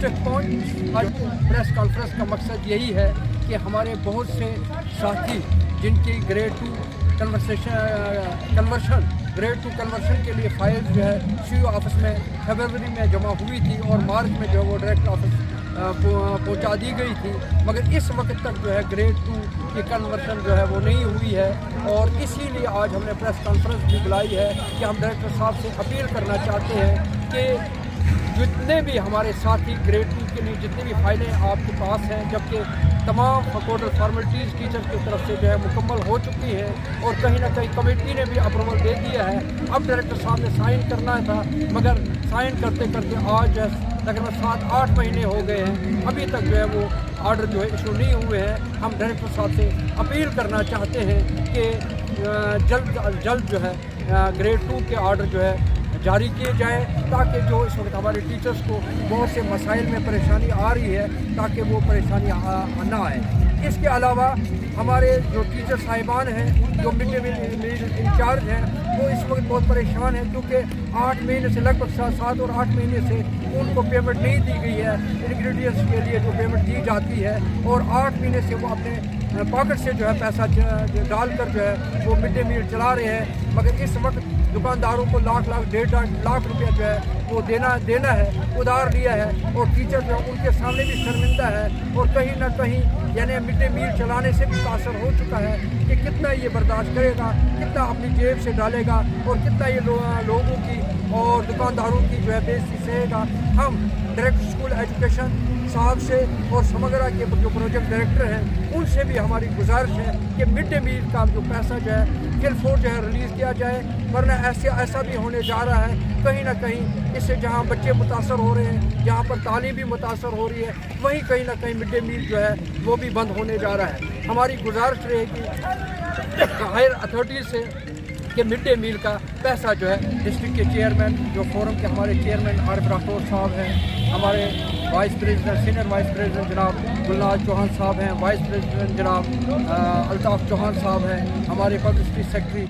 Stake point. आज press conference का मकसद यही है कि हमारे बहुत से साथी जिनकी ग्रेड 2 कन्वर्शन के लिए फाइल जो है सीओ ऑफिस में फरवरी में जमा हुई थी और मार्च में जो है वो डायरेक्टर ऑफिस पहुंचा दी गई थी, मगर इस वक्त तक जो है ग्रेड 2 की कन्वर्शन जो है वो नहीं हुई है। और इसीलिए आज हमने प्रेस कॉन्फ्रेंस भी बुलाई है कि हम डायरेक्टर साहब से अपील करना चाहते हैं कि जितने भी हमारे साथी ग्रेड 2 के लिए जितनी भी फाइलें आपके पास हैं, जबकि तमाम टोटल फॉर्मेलिटीज़ टीचर की तरफ से जो है मुकम्मल हो चुकी है और कहीं ना कहीं कमेटी ने भी अप्रूवल दे दिया है। अब डायरेक्टर साहब ने साइन करना था, मगर साइन करते करते आज तकरीबन 7-8 महीने हो गए हैं, अभी तक जो है वो आर्डर जो है इशू नहीं हुए हैं। हम डायरेक्टर साहब से अपील करना चाहते हैं कि जल्द अज जल्द जो है ग्रेड 2 के आर्डर जो है जारी किए जाए, ताकि जो इस वक्त हमारे टीचर्स को बहुत से मसाइल में परेशानी आ रही है, ताकि वो परेशानी ना आए। इसके अलावा हमारे जो टीचर साहिबान हैं, जो मिड डे मील इंचार्ज हैं, वो इस वक्त बहुत परेशान हैं, क्योंकि 8 महीने से लगभग 7 और 8 महीने से उनको पेमेंट नहीं दी गई है। इंग्रेडिएंट्स के लिए जो पेमेंट दी जाती है, और 8 महीने से वो अपने पॉकेट से जो है पैसा डालकर जो है वो मिड डे मील चला रहे हैं, मगर इस वक्त दुकानदारों को लाख 1.5 लाख रुपया जो है वो देना है, उधार लिया है, और टीचर जो है उनके सामने भी शर्मिंदा है, और कहीं ना कहीं यानी मिड डे मील चलाने से भी तासर हो चुका है कि कितना ये बर्दाश्त करेगा, कितना अपनी जेब से डालेगा, और कितना ये लोगों की और दुकानदारों की जो है बेइज्जती सहेगा। हम डायरेक्टर स्कूल एजुकेशन साहब से और समग्रा के जो प्रोजेक्ट डायरेक्टर हैं, उनसे भी हमारी गुजारिश है कि मिड डे मील का जो पैसा जो है फिर जो है रिलीज़ किया जाए, वरना ऐसा भी होने जा रहा है कहीं ना कहीं इससे जहाँ बच्चे मुतासर हो रहे हैं, जहाँ पर तालीम भी मुतासर हो रही है, वहीं कहीं ना कहीं मिड डे मील जो है वो भी बंद होने जा रहा है। हमारी गुजारिश रहेगी हायर अथॉरिटीज़ से कि मिड डे मील का पैसा जो है डिस्ट्रिक्ट के चेयरमैन, जो फोरम के हमारे चेयरमैन आरिफ राठौर साहब हैं, हमारे vice president senior vice president जनाब गुलनाज चौहान साहब हैं, वाइस प्रेसिडेंट जनाब अल्ताफ़ चौहान साहब हैं, हमारे पब्लिसिटी सेक्रेटरी